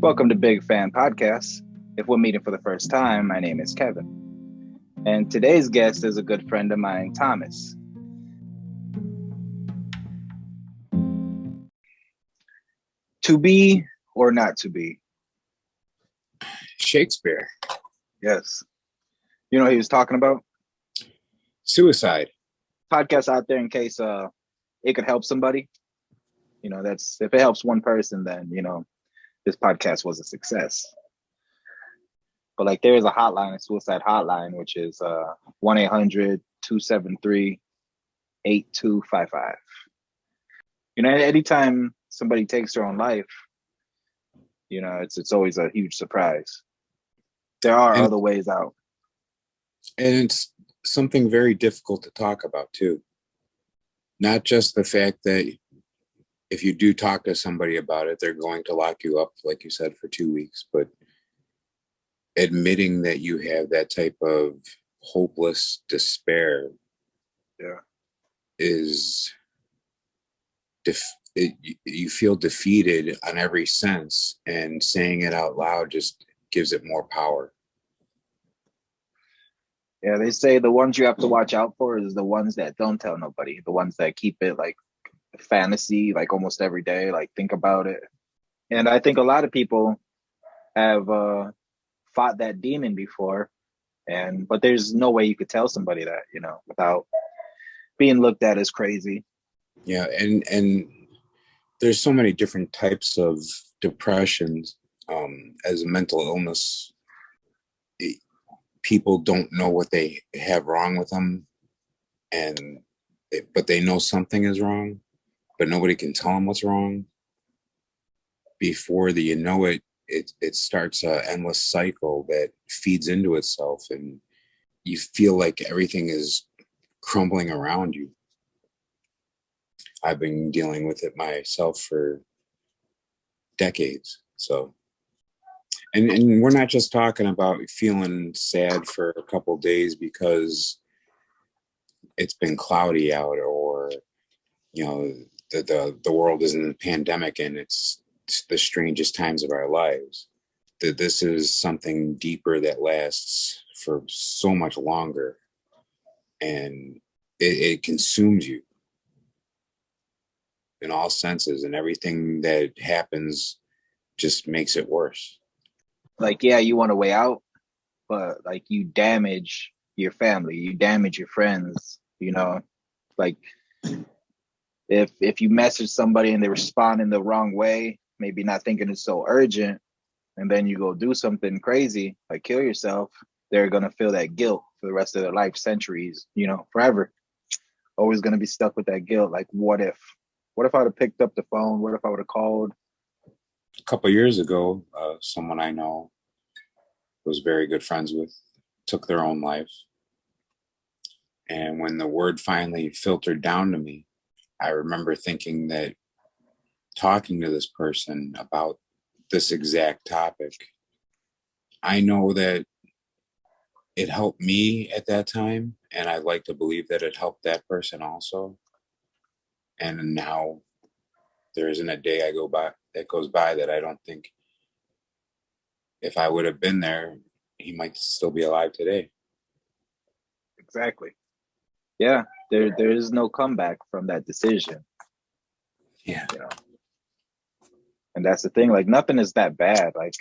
Welcome to Big Fan Podcast. If we're meeting for the first time, my name is Kevin. And today's guest is a good friend of mine, Thomas. To be or not to be? Shakespeare. Yes. You know what he was talking about? Suicide. Podcast out there in case it could help somebody. You know, that's if it helps one person, then, this podcast was a success. But like there is a hotline, a suicide hotline, which is 1-800-273-8255. Anytime somebody takes their own life, it's always a huge surprise. There are other ways out. And it's something very difficult to talk about too. Not just the fact that if you do talk to somebody about it, they're going to lock you up, like you said, for 2 weeks, but admitting that you have that type of hopeless despair is you feel defeated on every sense, and saying it out loud just gives it more power. Yeah, they say the ones you have to watch out for is the ones that don't tell nobody, the ones that keep it like fantasy, like almost every day, like think about it. And I think a lot of people have fought that demon before, but there's no way you could tell somebody that, without being looked at as crazy. Yeah, and there's so many different types of depressions. As a mental illness, people don't know what they have wrong with them, but they know something is wrong, but nobody can tell them what's wrong. Before you know it, it starts an endless cycle that feeds into itself, and you feel like everything is crumbling around you. I've been dealing with it myself for decades. So, and we're not just talking about feeling sad for a couple of days because it's been cloudy out, or the world is in a pandemic and it's the strangest times of our lives. That this is something deeper that lasts for so much longer, and it consumes you in all senses, and everything that happens just makes it worse. Like, yeah, you want a way out, but like you damage your family, you damage your friends, like if you message somebody and they respond in the wrong way, maybe not thinking it's so urgent, and then you go do something crazy, like kill yourself, they're going to feel that guilt for the rest of their life, centuries, forever. Always going to be stuck with that guilt. Like, what if I would have picked up the phone? What if I would have called? A couple of years ago, someone I know was very good friends with took their own life. And when the word finally filtered down to me, I remember thinking that talking to this person about this exact topic, I know that it helped me at that time, and I'd like to believe that it helped that person also. And now there isn't a day that goes by that I don't think, if I would have been there, he might still be alive today. Exactly. Yeah, there is no comeback from that decision. Yeah. And that's the thing, like nothing is that bad. Like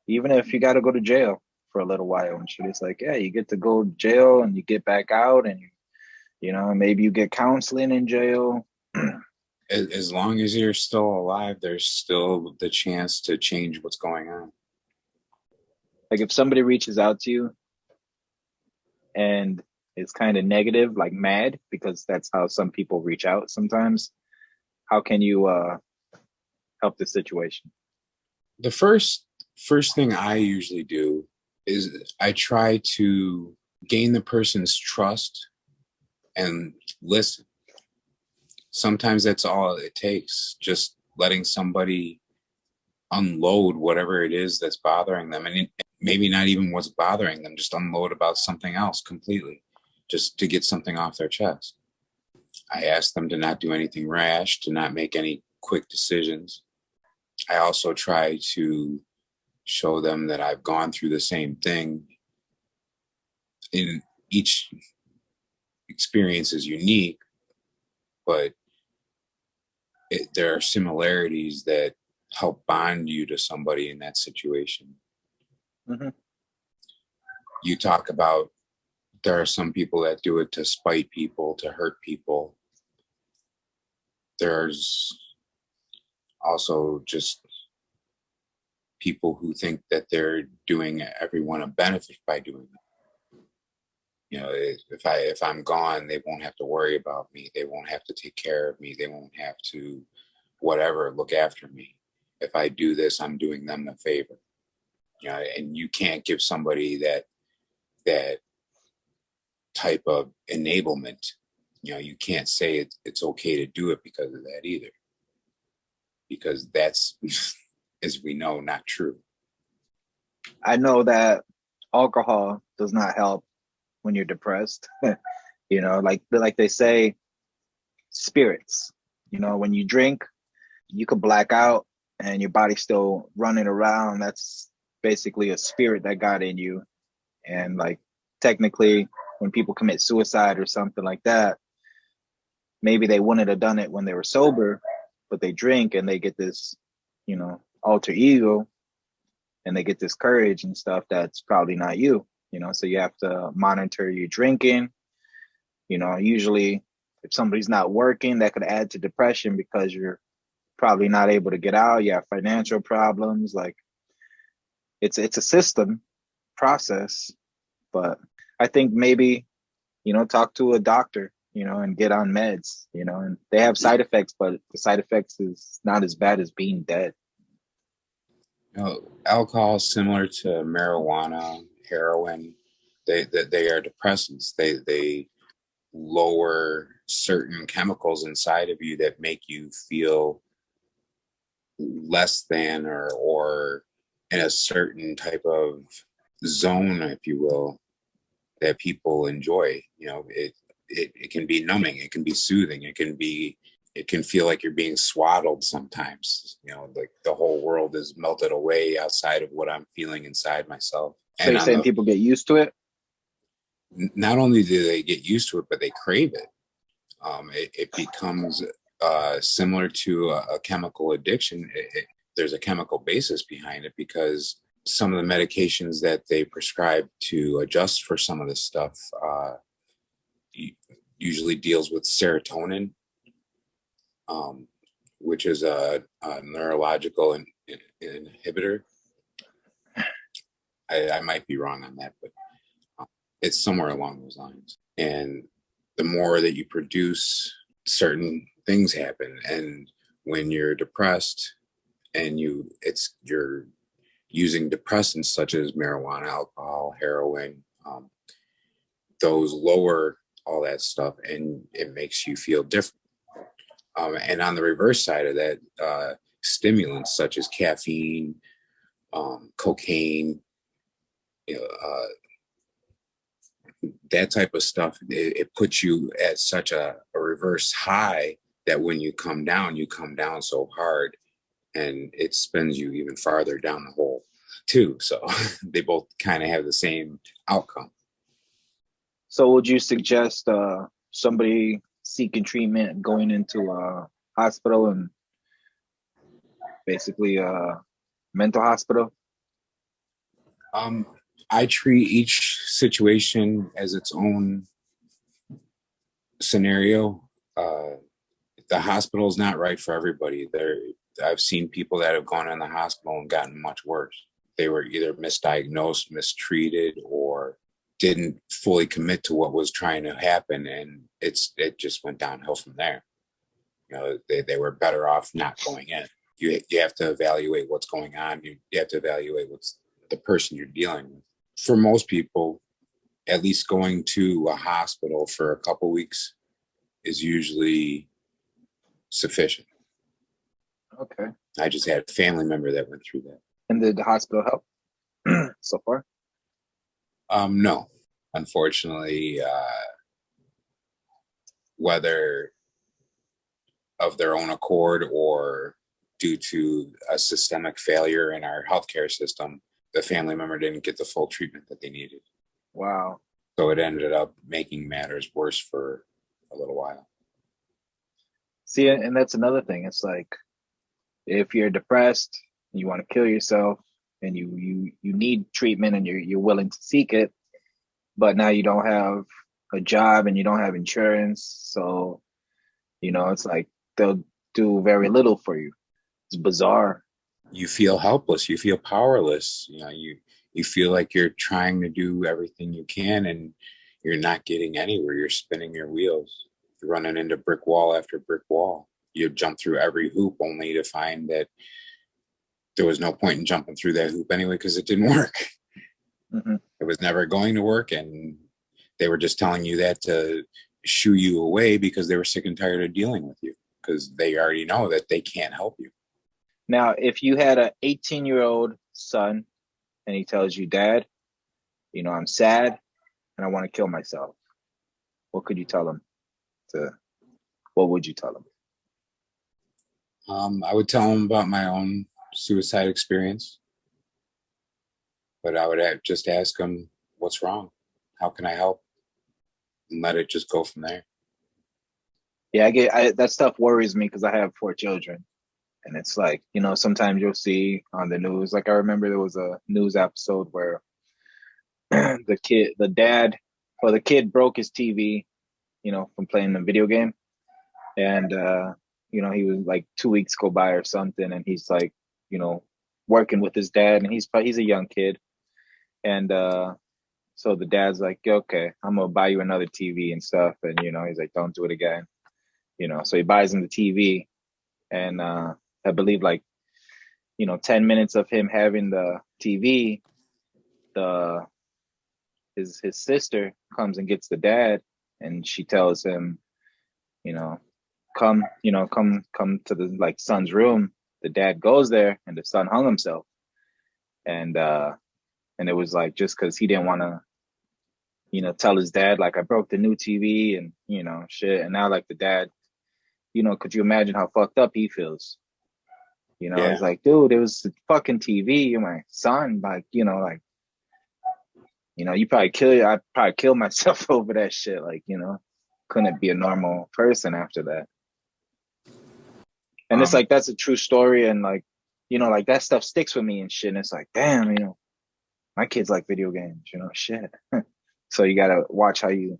even if you got to go to jail for a little while and shit, it's like, yeah, you get to go to jail and you get back out, and maybe you get counseling in jail. As long as you're still alive, there's still the chance to change what's going on. Like if somebody reaches out to you and it's kind of negative, like mad, because that's how some people reach out sometimes, how can you help the situation? The first thing I usually do is I try to gain the person's trust and listen. Sometimes that's all it takes, just letting somebody unload whatever it is that's bothering them. And maybe not even what's bothering them, just unload about something else completely, just to get something off their chest. I ask them to not do anything rash, to not make any quick decisions. I also try to show them that I've gone through the same thing. In each experience is unique, but there are similarities that help bond you to somebody in that situation. Mm-hmm. You talk about there are some people that do it to spite people, to hurt people. There's also just people who think that they're doing everyone a benefit by doing it. You know, if I'm gone, they won't have to worry about me. They won't have to take care of me. They won't have to whatever look after me. If I do this, I'm doing them a favor. You know, and you can't give somebody that type of enablement. You know, you can't say it's okay to do it because of that either, because that's, as we know, not true. I know that alcohol does not help when you're depressed. You know, like they say, spirits. You know, when you drink, you could black out and your body's still running around. That's basically a spirit that got in you. And like technically, when people commit suicide or something like that, maybe they wouldn't have done it when they were sober, but they drink and they get this, you know, alter ego, and they get this courage and stuff that's probably not you, you know. So you have to monitor your drinking. You know, usually if somebody's not working, that could add to depression because you're probably not able to get out. You have financial problems. Like it's a system process, but I think maybe, you know, talk to a doctor, you know, and get on meds, you know, and they have side effects, but the side effects is not as bad as being dead. You know, alcohol is similar to marijuana, heroin. They are depressants. They lower certain chemicals inside of you that make you feel less than or in a certain type of zone, if you will, that people enjoy. You know, it can be numbing, it can be soothing, it can feel like you're being swaddled sometimes. You know, like the whole world is melted away outside of what I'm feeling inside myself. So And you're saying people get used to it? Not only do they get used to it, but they crave it. It becomes similar to a chemical addiction. There's a chemical basis behind it because some of the medications that they prescribe to adjust for some of this stuff usually deals with serotonin, which is a neurological inhibitor. I might be wrong on that, but it's somewhere along those lines. And the more that you produce, certain things happen. And when you're depressed and you're using depressants such as marijuana, alcohol, heroin, those lower all that stuff, and it makes you feel different. And on the reverse side of that, stimulants such as caffeine, cocaine, you know, that type of stuff, it puts you at such a reverse high that when you come down so hard, and it spins you even farther down the hole too. So they both kind of have the same outcome. So would you suggest somebody seeking treatment going into a hospital and basically a mental hospital? I treat each situation as its own scenario. The hospital is not right for everybody. I've seen people that have gone in the hospital and gotten much worse. They were either misdiagnosed, mistreated, or didn't fully commit to what was trying to happen, and it just went downhill from there. You know, they were better off not going in. You have to evaluate what's going on. You have to evaluate what's the person you're dealing with. For most people, at least going to a hospital for a couple weeks is usually sufficient. Okay. I just had a family member that went through that. And did the hospital help so far? No, unfortunately, whether of their own accord or due to a systemic failure in our healthcare system, the family member didn't get the full treatment that they needed. Wow. So it ended up making matters worse for a little while. See, and that's another thing. It's like if you're depressed, you want to kill yourself, and you need treatment, and you're willing to seek it, but now you don't have a job and you don't have insurance, so it's like they'll do very little for you. It's bizarre. You feel helpless. You feel powerless. You feel like you're trying to do everything you can and you're not getting anywhere. You're spinning your wheels. You're running into brick wall after brick wall. You jump through every hoop only to find that there was no point in jumping through that hoop anyway because it didn't work. Mm-hmm. It was never going to work, and they were just telling you that to shoo you away because they were sick and tired of dealing with you because they already know that they can't help you. Now, if you had an 18-year-old son and he tells you, Dad, I'm sad and I want to kill myself, what could you tell him? What would you tell him? I would tell him about my own suicide experience, but I would just ask him, what's wrong? How can I help? And let it just go from there. Yeah, that stuff worries me because I have 4 children. And it's like, sometimes you'll see on the news, like I remember there was a news episode where the kid broke his TV, from playing the video game. And, he was like 2 weeks go by or something. And he's like, working with his dad, and he's a young kid. And, so the dad's like, okay, I'm going to buy you another TV and stuff. And, he's like, don't do it again. So he buys him the TV. And I believe 10 minutes of him having the TV, his sister comes and gets the dad, and she tells him, come to the son's room. The dad goes there, and the son hung himself. And it was just because he didn't want to, tell his dad, I broke the new TV and, shit. And now the dad, could you imagine how fucked up he feels? Yeah. He's like, dude, it was a fucking TV. You're my son. I'd probably kill myself over that shit. Couldn't be a normal person after that. And it's that's a true story. And that stuff sticks with me and shit. And it's like, damn, my kids like video games, shit. So you got to watch how you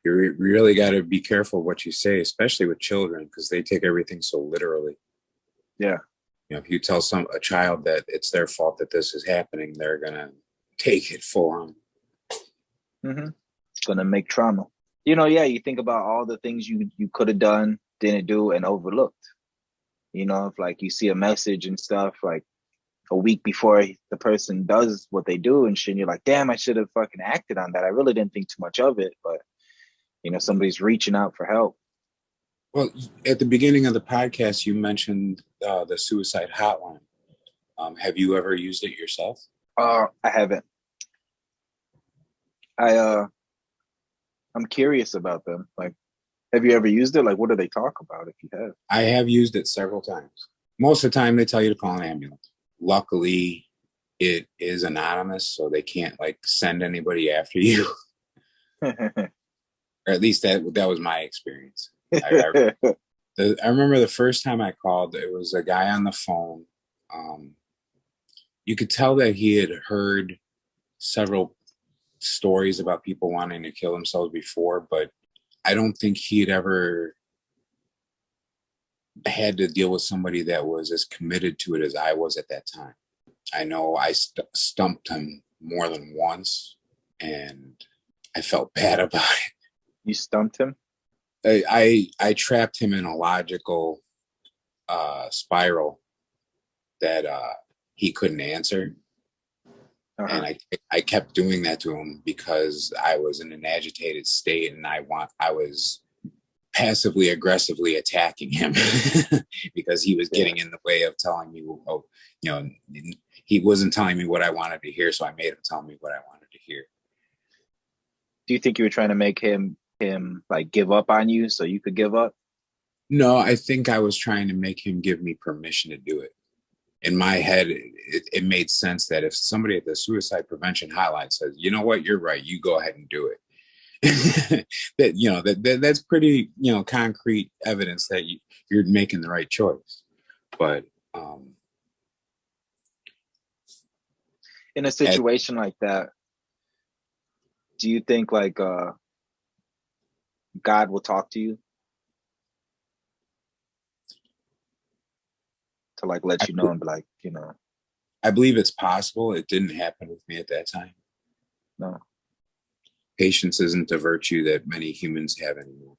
really got to be careful what you say, especially with children, because they take everything so literally. Yeah. If you tell a child that it's their fault that this is happening, they're going to take it full on. Mm-hmm. It's going to make trauma. You think about all the things you could have done, didn't do, and overlooked. If you see a message and stuff, a week before the person does what they do and shit, and you're like, damn, I should have fucking acted on that. I really didn't think too much of it, but somebody's reaching out for help. Well, at the beginning of the podcast, you mentioned the suicide hotline. Have you ever used it yourself? I haven't. I'm curious about them. Have you ever used it? What do they talk about if you have? I have used it several times. Most of the time, they tell you to call an ambulance. Luckily, it is anonymous, so they can't send anybody after you. Or at least that was my experience. I remember the first time I called, it was a guy on the phone. You could tell that he had heard several stories about people wanting to kill themselves before, but I don't think he had ever had to deal with somebody that was as committed to it as I was at that time. I know I stumped him more than once, and I felt bad about it. You stumped him? I trapped him in a logical spiral that he couldn't answer. Uh-huh. And I kept doing that to him because I was in an agitated state, and I was passively aggressively attacking him because he was getting in the way of telling me, he wasn't telling me what I wanted to hear, so I made him tell me what I wanted to hear. Do you think you were trying to make him give up on you so you could give up? No, I think I was trying to make him give me permission to do it. in my head, it made sense that if somebody at the suicide prevention hotline says, you know what, you're right, you go ahead and do it. That, you know, that's pretty, you know, concrete evidence that you're making the right choice. But in a situation like that, do you think like God will talk to you to like let you know and be like, you know, I believe it's possible. It didn't happen with me at that time. no. Patience isn't a virtue that many humans have anymore.